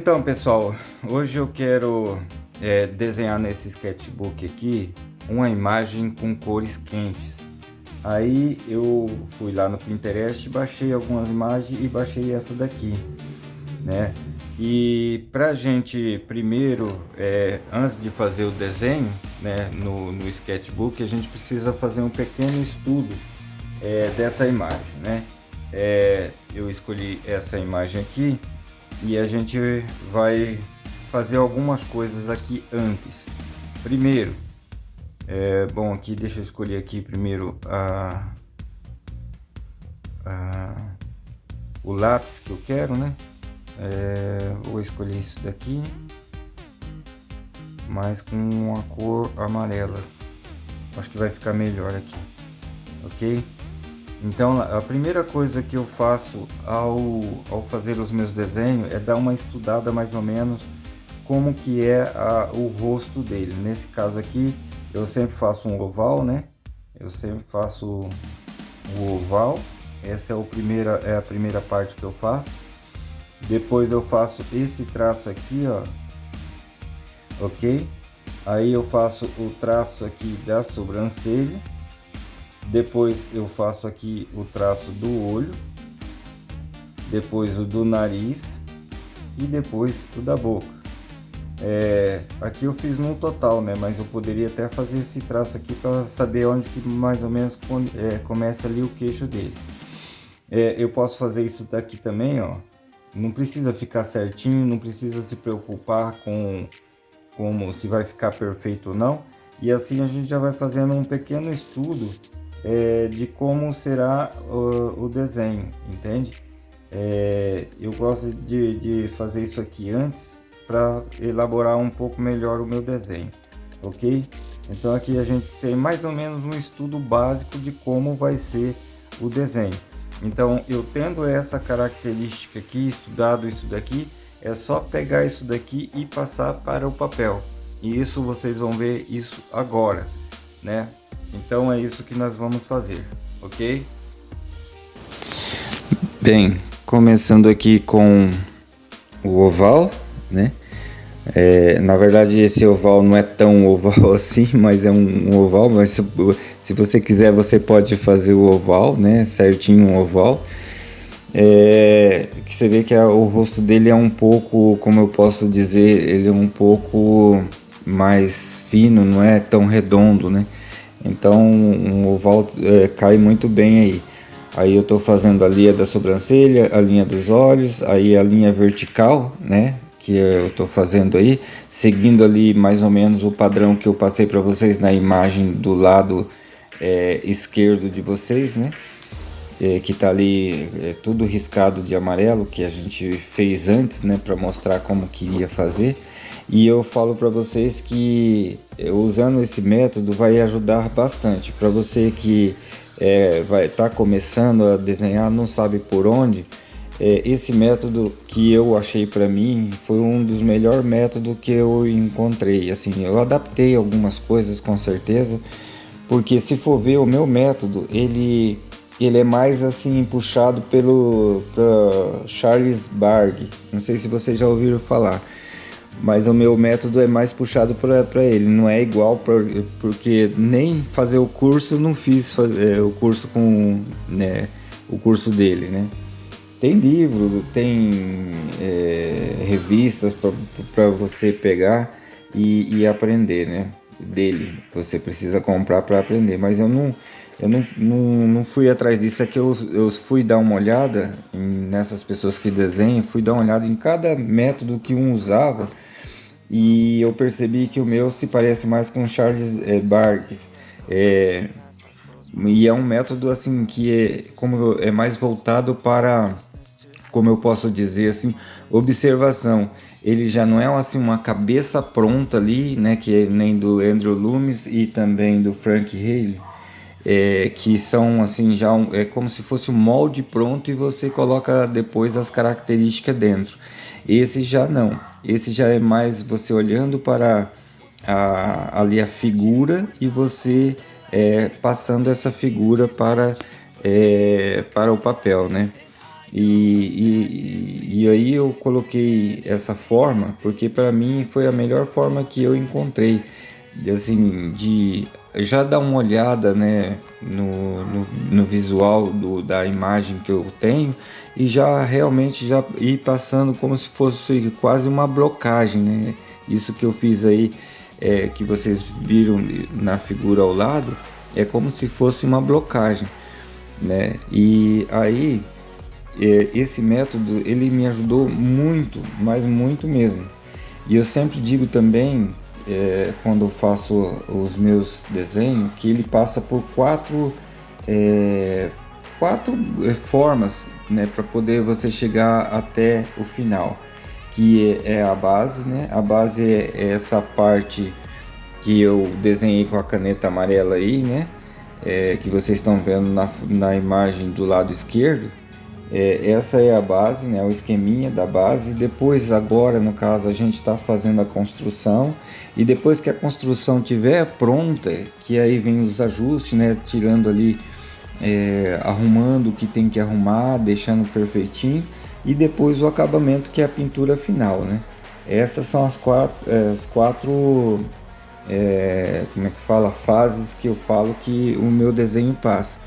Então, pessoal, hoje eu quero desenhar nesse sketchbook aqui uma imagem com cores quentes. Aí eu fui lá no Pinterest, baixei algumas imagens e baixei essa daqui, né? E pra gente primeiro, antes de fazer o desenho, né, no sketchbook, a gente precisa fazer um pequeno estudo dessa imagem, né? Eu escolhi essa imagem aqui e a gente vai fazer algumas coisas aqui antes. Primeiro, bom, aqui deixa eu escolher aqui primeiro o lápis que eu quero, né? Vou escolher isso daqui, mas com uma cor amarela. Acho que vai ficar melhor aqui, ok? Então a primeira coisa que eu faço ao fazer os meus desenhos é dar uma estudada mais ou menos como que é o rosto dele. Nesse caso aqui eu sempre faço um oval, né? Eu sempre faço o oval. Essa é a primeira parte que eu faço. Depois eu faço esse traço aqui, ó, ok? Aí eu faço o traço aqui da sobrancelha. Depois eu faço aqui o traço do olho, depois o do nariz e depois o da boca. Aqui eu fiz no total, né? Mas eu poderia até fazer esse traço aqui para saber onde que mais ou menos começa ali o queixo dele. Eu posso fazer isso daqui também, ó. Não precisa ficar certinho, não precisa se preocupar com como se vai ficar perfeito ou não. E assim a gente já vai fazendo um pequeno estudo de como será o desenho, entende? Eu gosto de fazer isso aqui antes para elaborar um pouco melhor o meu desenho, ok? Então aqui a gente tem mais ou menos um estudo básico de como vai ser o desenho. Então eu tendo essa característica aqui, estudado isso daqui, é só pegar isso daqui e passar para o papel. E isso vocês vão ver isso agora, né? Então é isso que nós vamos fazer, ok? Bem, começando aqui com o oval, né? Na verdade esse oval não é tão oval assim, mas é um oval. Mas se você quiser, você pode fazer o oval, né? Certinho um oval. Que você vê que o rosto dele é um pouco, como eu posso dizer, ele é um pouco mais fino, não é tão redondo, né? Então um oval cai muito bem aí. Aí eu tô fazendo a linha da sobrancelha, a linha dos olhos, aí a linha vertical, né? Que eu tô fazendo aí, seguindo ali mais ou menos o padrão que eu passei para vocês na imagem do lado esquerdo de vocês, né? Que tá ali tudo riscado de amarelo, que a gente fez antes, né? Para mostrar como queria fazer. E eu falo para vocês que usando esse método vai ajudar bastante para você que vai estar começando a desenhar, não sabe por onde. Esse método que eu achei para mim foi um dos melhores métodos que eu encontrei. Assim, eu adaptei algumas coisas com certeza, porque se for ver o meu método, ele é mais assim puxado pra Charles Bargue. Não sei se vocês já ouviram falar, mas o meu método é mais puxado para ele, não é igual, porque nem fazer o curso eu não fiz o curso com, né, o curso dele, né? Tem livro, tem revistas para você pegar e aprender, né? Dele, você precisa comprar para aprender, mas eu não fui atrás disso. Aqui eu fui dar uma olhada nessas pessoas que desenham, fui dar uma olhada em cada método que um usava. E eu percebi que o meu se parece mais com Charles Barks. E é um método assim que é mais voltado para, como eu posso dizer assim, observação. Ele já não é assim uma cabeça pronta ali, né, que nem do Andrew Loomis e também do Frank Haley, que são assim já é como se fosse um molde pronto e você coloca depois as características dentro. Esse já não. Esse já é mais você olhando para ali a figura e você passando essa figura para o papel, né? E aí eu coloquei essa forma porque para mim foi a melhor forma que eu encontrei, assim, de já dar uma olhada, né, no visual da imagem que eu tenho e já realmente já ir passando como se fosse quase uma blocagem, né? Isso que eu fiz aí, que vocês viram na figura ao lado, é como se fosse uma blocagem, né? E aí esse método ele me ajudou muito, mas muito mesmo. E eu sempre digo também, quando eu faço os meus desenhos, que ele passa por quatro formas, né, para poder você chegar até o final, que é a base, né? A base é essa parte que eu desenhei com a caneta amarela aí, né? Que vocês estão vendo na imagem do lado esquerdo. Essa é a base, né, o esqueminha da base. Depois, agora no caso, a gente está fazendo a construção, e depois que a construção estiver pronta, que aí vem os ajustes, né, tirando ali, arrumando o que tem que arrumar, deixando perfeitinho, e depois o acabamento, que é a pintura final, né. Essas são as quatro como é que fala, fases que eu falo que o meu desenho passa.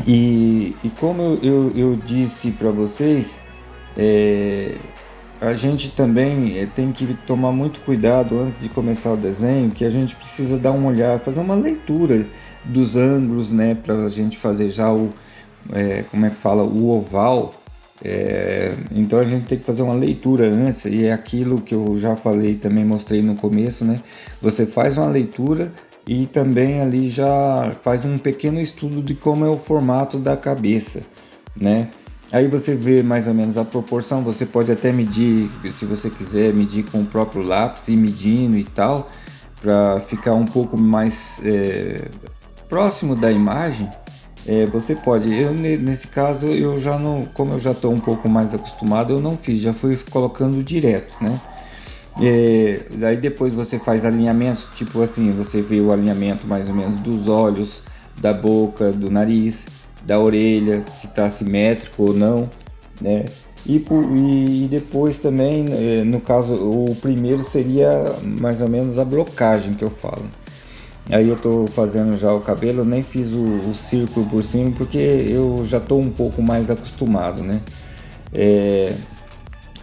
E como eu disse para vocês, a gente também tem que tomar muito cuidado antes de começar o desenho, que a gente precisa dar uma olhada, fazer uma leitura dos ângulos, né, para a gente fazer já como é que fala, o oval. Então a gente tem que fazer uma leitura antes, e é aquilo que eu já falei, também mostrei no começo, né? Você faz uma leitura e também ali já faz um pequeno estudo de como é o formato da cabeça, né? Aí você vê mais ou menos a proporção. Você pode até medir, se você quiser medir com o próprio lápis, ir medindo e tal, para ficar um pouco mais próximo da imagem. Você pode. Nesse caso, eu já não, como eu já estou um pouco mais acostumado, eu não fiz, já fui colocando direto, né? Aí depois você faz alinhamentos, tipo assim, você vê o alinhamento mais ou menos dos olhos, da boca, do nariz, da orelha, se está simétrico ou não, né? E depois também, no caso, o primeiro seria mais ou menos a blocagem que eu falo. Aí eu tô fazendo já o cabelo, eu nem fiz o círculo por cima porque eu já tô um pouco mais acostumado, né?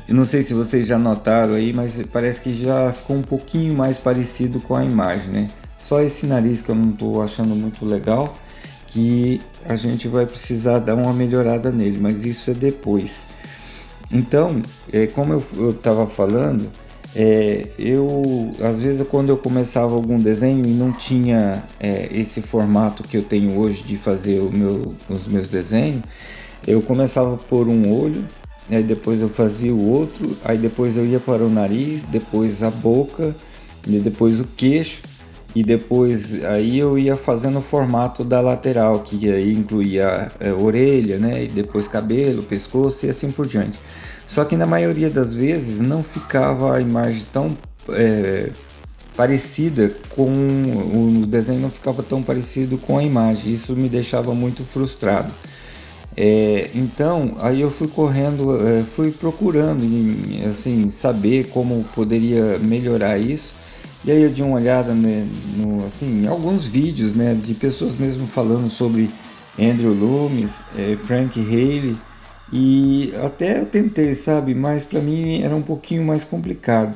Eu não sei se vocês já notaram aí, mas parece que já ficou um pouquinho mais parecido com a imagem, né? Só esse nariz que eu não tô achando muito legal, que a gente vai precisar dar uma melhorada nele, mas isso é depois. Então, como eu estava falando, às vezes quando eu começava algum desenho e não tinha esse formato que eu tenho hoje de fazer os meus desenhos, eu começava por um olho, aí depois eu fazia o outro, aí depois eu ia para o nariz, depois a boca, e depois o queixo, e depois aí eu ia fazendo o formato da lateral, que aí incluía orelha, né, e depois cabelo, pescoço e assim por diante. Só que na maioria das vezes não ficava a imagem tão parecida com o desenho, não ficava tão parecido com a imagem. Isso me deixava muito frustrado. Então aí eu fui correndo, fui procurando assim, saber como poderia melhorar isso. E aí eu dei uma olhada, né, assim, em alguns vídeos, né, de pessoas mesmo falando sobre Andrew Loomis, Frank Haley, e até eu tentei, sabe, mas para mim era um pouquinho mais complicado.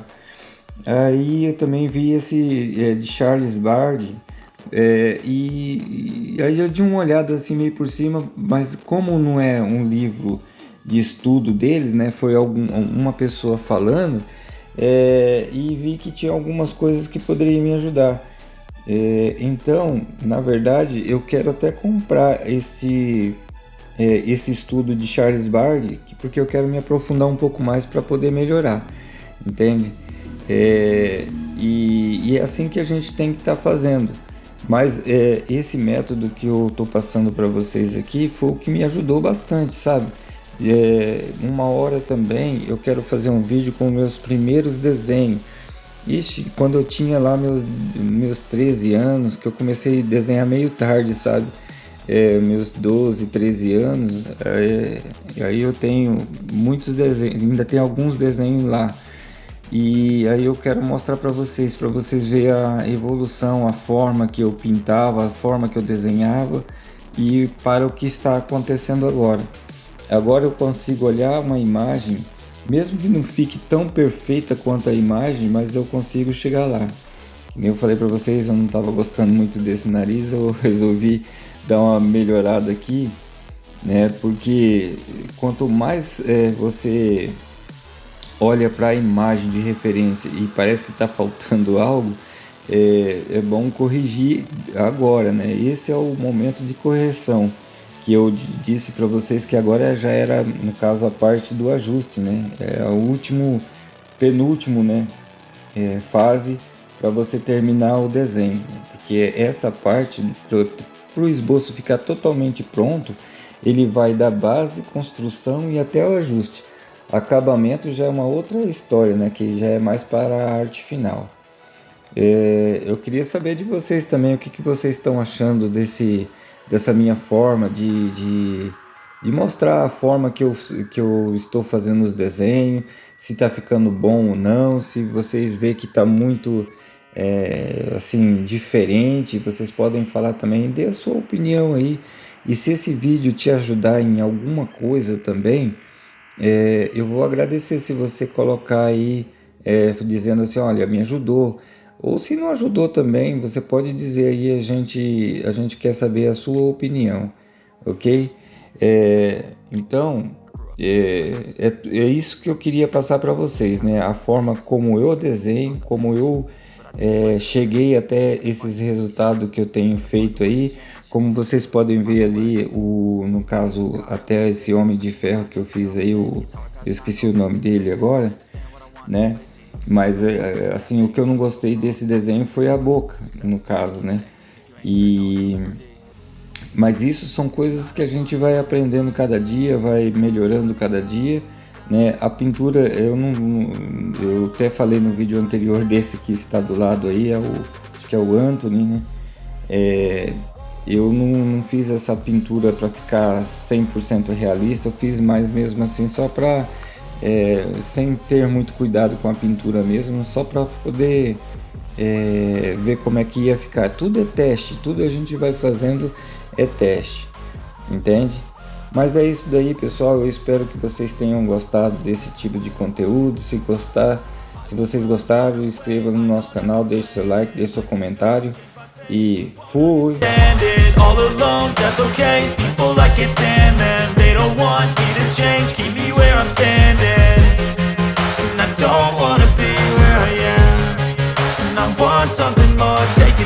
Aí eu também vi esse de Charles Bard, e aí eu dei uma olhada assim meio por cima, mas como não é um livro de estudo deles, né, foi uma pessoa falando, e vi que tinha algumas coisas que poderiam me ajudar. Então, na verdade, eu quero até comprar esse estudo de Charles Bard, porque eu quero me aprofundar um pouco mais para poder melhorar, entende? E é assim que a gente tem que estar fazendo. Mas esse método que eu estou passando para vocês aqui foi o que me ajudou bastante, sabe? Uma hora também eu quero fazer um vídeo com meus primeiros desenhos. Ixi, quando eu tinha lá meus 13 anos, que eu comecei a desenhar meio tarde, sabe? meus 12, 13 anos, e aí eu tenho muitos desenhos, ainda tem alguns desenhos lá. E aí eu quero mostrar para vocês verem a evolução, a forma que eu pintava, a forma que eu desenhava e para o que está acontecendo agora. Agora eu consigo olhar uma imagem, mesmo que não fique tão perfeita quanto a imagem, mas eu consigo chegar lá. Como eu falei para vocês, eu não estava gostando muito desse nariz, eu resolvi dar uma melhorada aqui, né? Porque quanto mais você olha para a imagem de referência e parece que está faltando algo, é bom corrigir agora, né? Esse é o momento de correção que eu disse para vocês que agora já era, no caso, a parte do ajuste, né? É a penúltimo, né? Fase para você terminar o desenho, porque essa parte para o esboço ficar totalmente pronto, ele vai da base, construção e até o ajuste. Acabamento já é uma outra história, né? Que já é mais para a arte final. Eu queria saber de vocês também o que vocês estão achando dessa minha forma de mostrar a forma que eu estou fazendo os desenhos, se está ficando bom ou não, se vocês veem que está muito assim diferente, vocês podem falar também, dê a sua opinião aí. E se esse vídeo te ajudar em alguma coisa também, eu vou agradecer se você colocar aí dizendo assim, olha, me ajudou. Ou se não ajudou também, você pode dizer aí, a gente quer saber a sua opinião, ok? Então, é isso que eu queria passar para vocês, né? A forma como eu desenho, como eu cheguei até esses resultados que eu tenho feito aí. Como vocês podem ver ali, no caso, até esse Homem de Ferro que eu fiz aí, eu esqueci o nome dele agora, né? Mas assim, o que eu não gostei desse desenho foi a boca, no caso, né? Mas isso são coisas que a gente vai aprendendo cada dia, vai melhorando cada dia, né? A pintura, eu até falei no vídeo anterior desse que está do lado aí, acho que é o Anthony, né? Eu não fiz essa pintura para ficar 100% realista, eu fiz mais mesmo assim só para sem ter muito cuidado com a pintura mesmo, só para poder ver como é que ia ficar. Tudo é teste, tudo a gente vai fazendo é teste, entende? Mas é isso daí, pessoal. Eu espero que vocês tenham gostado desse tipo de conteúdo. Se vocês gostaram, inscreva no nosso canal, deixe seu like, deixe seu comentário e fui! All alone, that's okay. People I can't stand them. They don't want me to change. Keep me where I'm standing. And I don't wanna be where I am. And I want something more. Taking